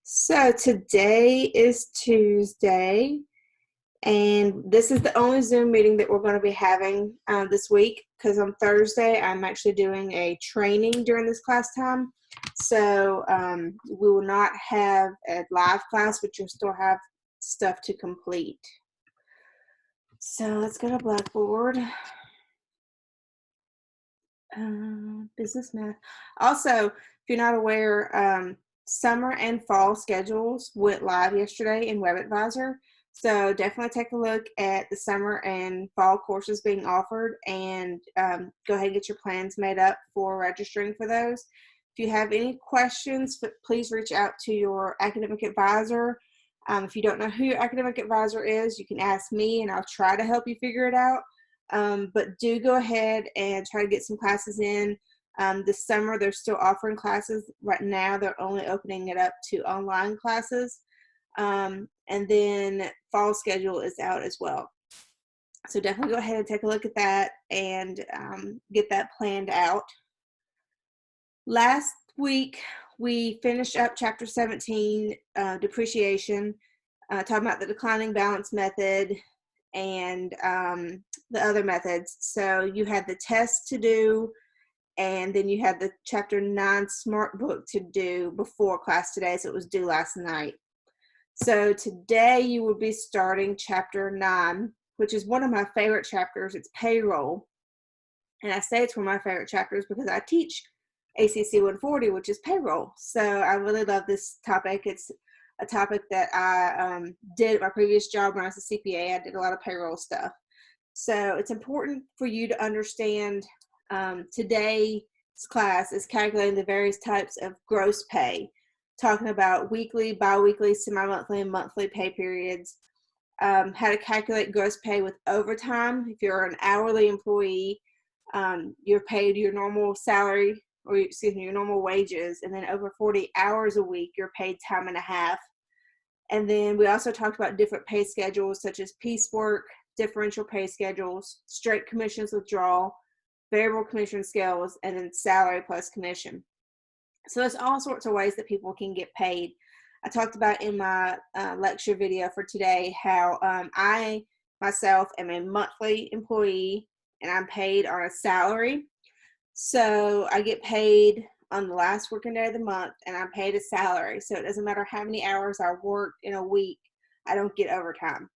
So today is Tuesday, and this is the only Zoom meeting that we're going to be having this week because on Thursday I'm actually doing a training during this class time. So we will not have a live class, but you'll still have stuff to complete. So let's go to Blackboard. Business math. Also, if you're not aware, summer and fall schedules went live yesterday in WebAdvisor. So definitely take a look at the summer and fall courses being offered and go ahead and get your plans made up for registering for those. If you have any questions, please reach out to your academic advisor. If you don't know who your academic advisor is, you can ask me and I'll try to help you figure it out. But do go ahead and try to get some classes in. This summer, they're still offering classes. Right now, they're only opening it up to online classes. And then fall schedule is out as well. So definitely go ahead and take a look at that and get that planned out. Last week, we finished up Chapter 17, depreciation, talking about the declining balance method and the other methods. So you had the test to do, and then you had the Chapter 9 Smart Book to do before class today, so it was due last night. So today you will be starting Chapter 9, which is one of my favorite chapters. It's payroll. And I say it's one of my favorite chapters because I teach ACC 140, which is payroll. So I really love this topic. It's a topic that I did at my previous job when I was a CPA. I did a lot of payroll stuff. So it's important for you to understand today's class is calculating the various types of gross pay, talking about weekly, biweekly, semi-monthly, and monthly pay periods, how to calculate gross pay with overtime. If you're an hourly employee, you're paid your normal salary, or excuse me, your normal wages, and then over 40 hours a week, you're paid time and a half. And then we also talked about different pay schedules such as piecework, differential pay schedules, straight commissions withdrawal, variable commission scales, and then salary plus commission. So there's all sorts of ways that people can get paid. I talked about in my lecture video for today how I myself am a monthly employee and I'm paid on a salary. So I get paid on the last working day of the month and I'm paid a salary. So it doesn't matter how many hours I worked in a week, I don't get overtime.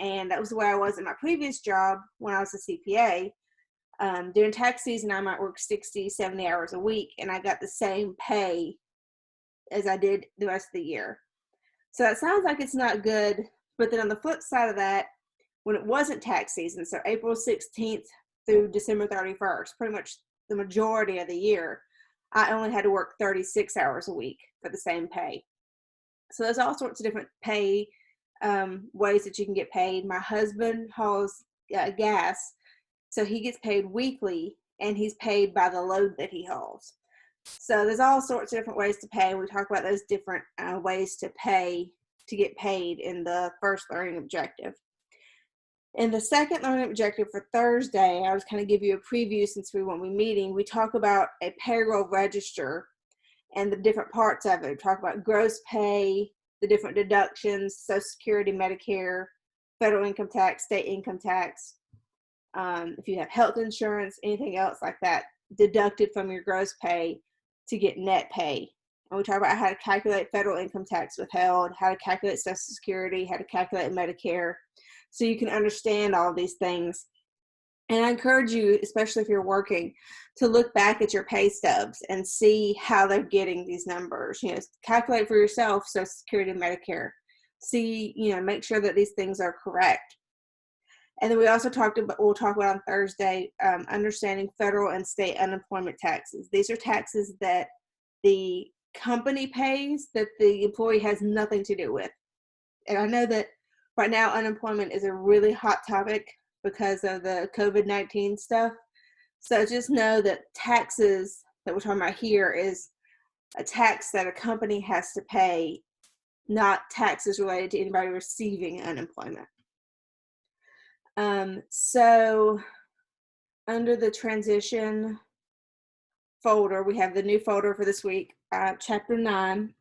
And that was the way I was in my previous job when I was a CPA. During tax season, I might work 60, 70 hours a week, and I got the same pay as I did the rest of the year. So that sounds like it's not good, but then on the flip side of that, when it wasn't tax season, so April 16th through December 31st, pretty much the majority of the year, I only had to work 36 hours a week for the same pay. So there's all sorts of different pay ways that you can get paid. My husband hauls gas, so he gets paid weekly, and he's paid by the load that he hauls. So there's all sorts of different ways to pay. We talk about those different ways to pay to get paid in the first learning objective. In the second learning objective for Thursday, I was kind of give you a preview since we won't be meeting. We talk about a payroll register and the different parts of it. We talk about gross pay, the different deductions, Social Security, Medicare, federal income tax, state income tax. If you have health insurance, anything else like that, deducted from your gross pay to get net pay. And we talk about how to calculate federal income tax withheld, how to calculate Social Security, how to calculate Medicare, so you can understand all of these things. And I encourage you, especially if you're working, to look back at your pay stubs and see how they're getting these numbers. Calculate for yourself Social Security and Medicare. See, make sure that these things are correct. And then we also we'll talk about on Thursday, understanding federal and state unemployment taxes. These are taxes that the company pays that the employee has nothing to do with. And I know that right now unemployment is a really hot topic because of the COVID-19 stuff. So just know that taxes that we're talking about here is a tax that a company has to pay, not taxes related to anybody receiving unemployment. So under the transition folder, we have the new folder for this week, Chapter 9.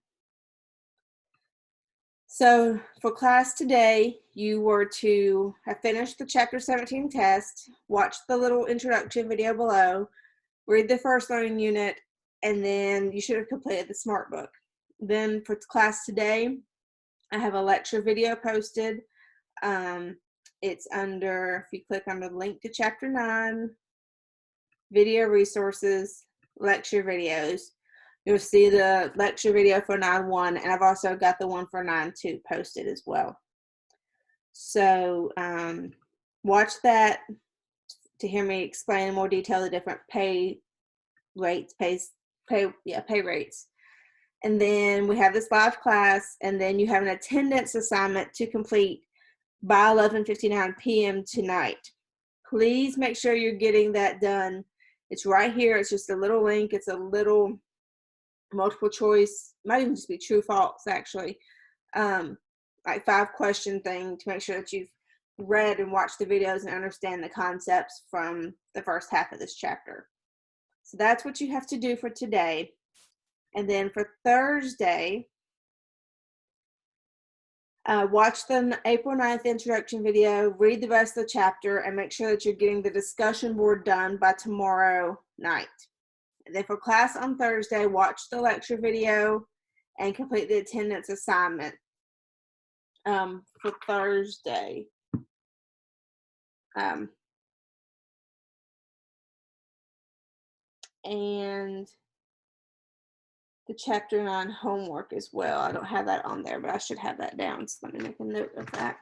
So for class today, you were to have finished the Chapter 17 test, watch the little introduction video below, read the first learning unit, and then you should have completed the SMART book. Then for class today, I have a lecture video posted. It's under, if you click on the link to Chapter 9, video resources, lecture videos, you'll see the lecture video for 9.1, and I've also got the one for 9.2 posted as well. So watch that to hear me explain in more detail the different pay rates. And then we have this live class, and then you have an attendance assignment to complete by 11:59 p.m. tonight. Please make sure you're getting that done. It's right here. It's just a little link. It's a little multiple choice, might even just be true false actually, like 5-question thing to make sure that you've read and watched the videos and understand the concepts from the first half of this chapter. So that's what you have to do for today. And then for Thursday, watch the April 9th introduction video, read the rest of the chapter, and make sure that you're getting the discussion board done by tomorrow night. And then for class on Thursday, watch the lecture video and complete the attendance assignment for Thursday. And the Chapter 9 homework as well. I don't have that on there, but I should have that down. So let me make a note of that.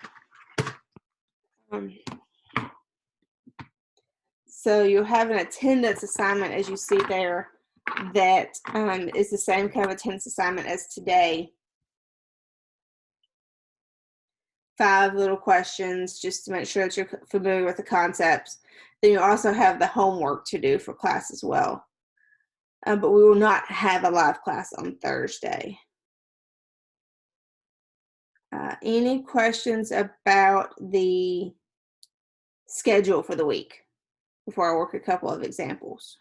So you'll have an attendance assignment, as you see there, that is the same kind of attendance assignment as today. 5 little questions just to make sure that you're familiar with the concepts. Then you also have the homework to do for class as well. But we will not have a live class on Thursday. Any questions about the schedule for the week before I work a couple of examples?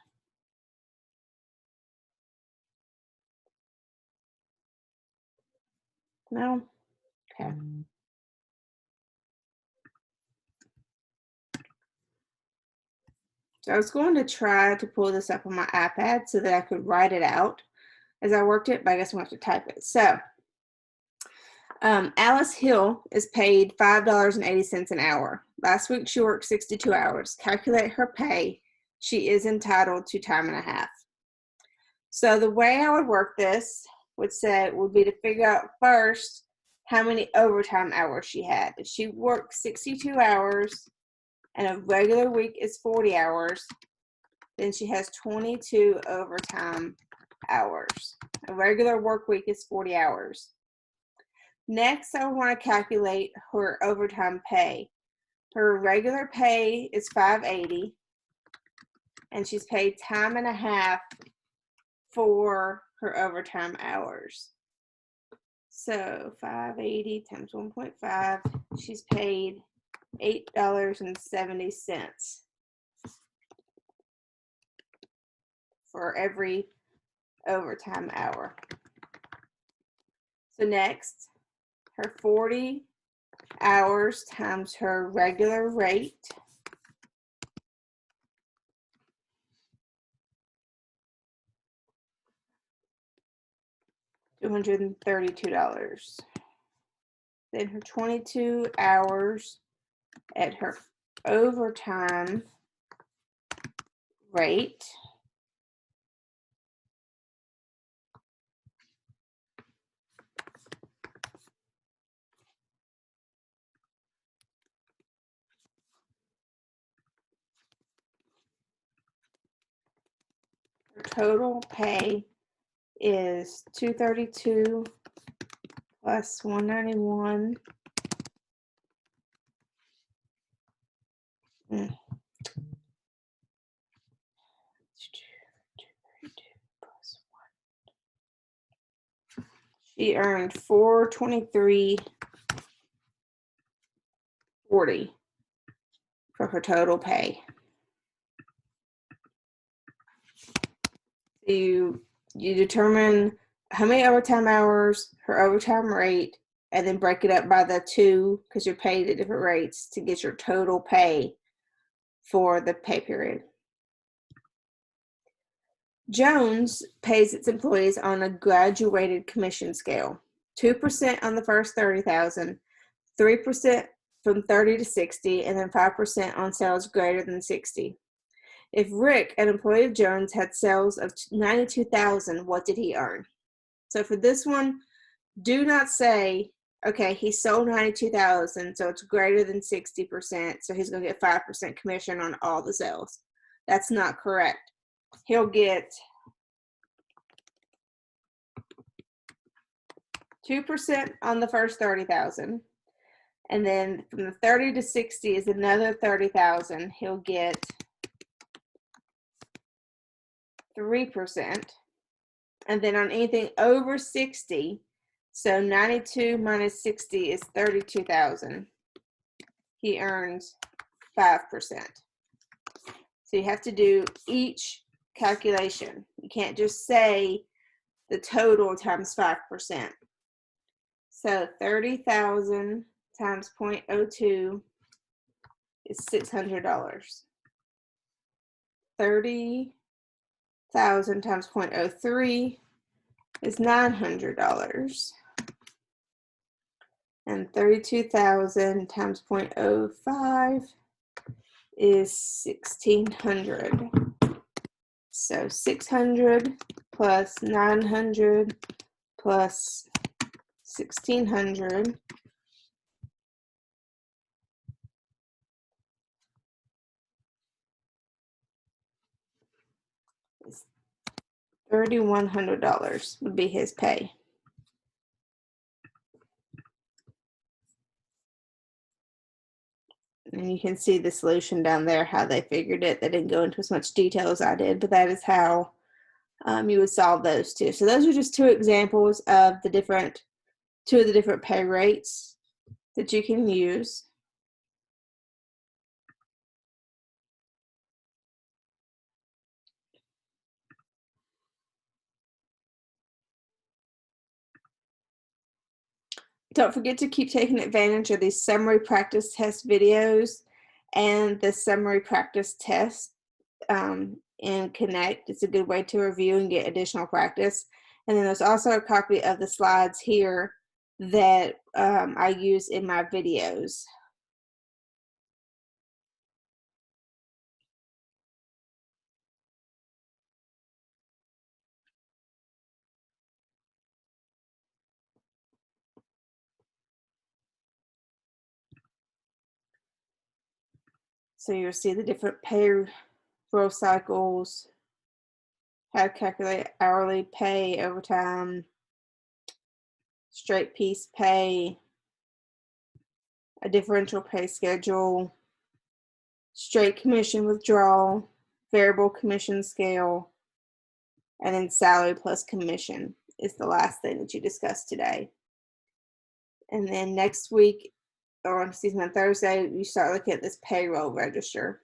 No? Okay. So I was going to try to pull this up on my iPad so that I could write it out as I worked it, but I guess I'm going to have to type it. So Alice Hill is paid $5.80 an hour. Last week she worked 62 hours. Calculate her pay. She is entitled to time and a half. So the way I would work this would be to figure out first how many overtime hours she had. If she worked 62 hours and a regular week is 40 hours, then she has 22 overtime hours. A regular work week is 40 hours. Next, I want to calculate her overtime pay. Her regular pay is $5.80, and she's paid time and a half for her overtime hours. So $5.80 times 1.5, she's paid $8.70 for every overtime hour. So next, her 40 hours times her regular rate. $232. Then her 22 hours at her overtime rate. Her total pay is $232 plus $191. She earned $423.40 for her total pay. You determine how many overtime hours, her overtime rate, and then break it up by the 2 because you're paid at different rates to get your total pay for the pay period. Jones pays its employees on a graduated commission scale, 2% on the first $30,000, 3% from 30 to 60, and then 5% on sales greater than 60. If Rick, an employee of Jones, had sales of $92,000, what did he earn? So for this one, do not say, okay, he sold $92,000, so it's greater than 60%, so he's going to get 5% commission on all the sales. That's not correct. He'll get 2% on the first $30,000, and then from the 30 to 60 is another $30,000. He'll get 3%, and then on anything over 60, so 92 minus 60 is 32,000. He earns 5%. So you have to do each calculation. You can't just say the total times 5%. So 30,000 times 0.02 is $600. 30,000 times 0.03 is $900. And 32,000 times 0.05 is 1,600. So 600 plus 900 plus 1,600 is $3,100 would be his pay. And you can see the solution down there, how they figured it. They didn't go into as much detail as I did, but that is how you would solve those two. So those are just two examples of the two of the different pay rates that you can use. Don't forget to keep taking advantage of these summary practice test videos and the summary practice test in Connect. It's a good way to review and get additional practice. And then there's also a copy of the slides here that I use in my videos. So you'll see the different payroll cycles, how to calculate hourly pay, overtime, straight piece pay, a differential pay schedule, straight commission withdrawal, variable commission scale, and then salary plus commission is the last thing that you discussed today. And then next week, or excuse me, on Thursday, you start looking at this payroll register.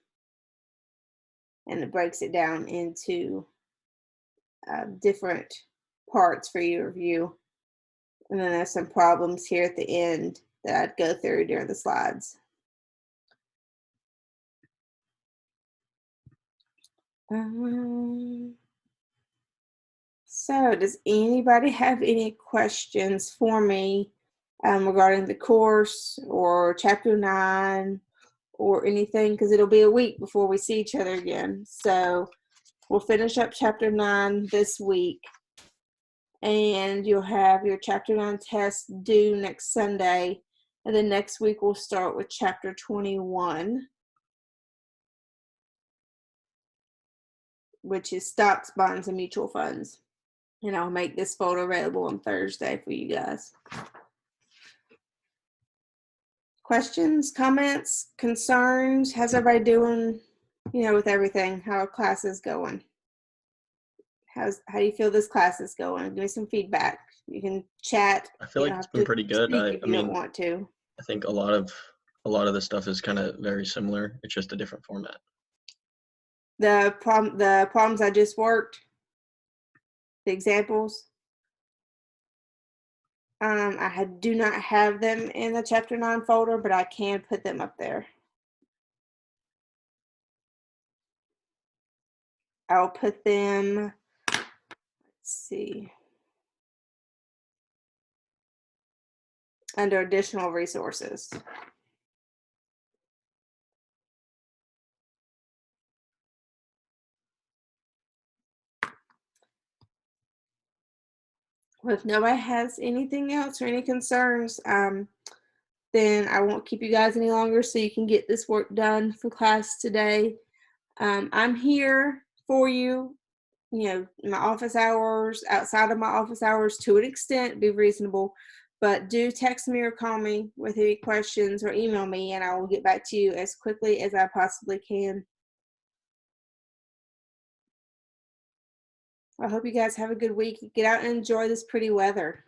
And it breaks it down into different parts for you to review. And then there's some problems here at the end that I'd go through during the slides. So does anybody have any questions for me regarding the course or chapter 9 or anything? Because it'll be a week before we see each other again. So we'll finish up chapter 9 this week. And you'll have your chapter 9 test due next Sunday. And then next week we'll start with chapter 21, which is stocks, bonds, and mutual funds. And I'll make this folder available on Thursday for you guys. Questions, comments, concerns? How's everybody doing, with everything? How are classes going? How do you feel this class is going? Give me some feedback. You can chat. I feel like it's been pretty good. I mean, don't want to. I think a lot of the stuff is kind of very similar. It's just a different format. The problems I just worked, the examples. Do not have them in the Chapter 9 folder, but I can put them up there. I'll put them, let's see, under additional resources. Well, if nobody has anything else or any concerns, then I won't keep you guys any longer so you can get this work done for class today. I'm here for you, my office hours, outside of my office hours to an extent, be reasonable, but do text me or call me with any questions or email me and I will get back to you as quickly as I possibly can. I hope you guys have a good week. Get out and enjoy this pretty weather.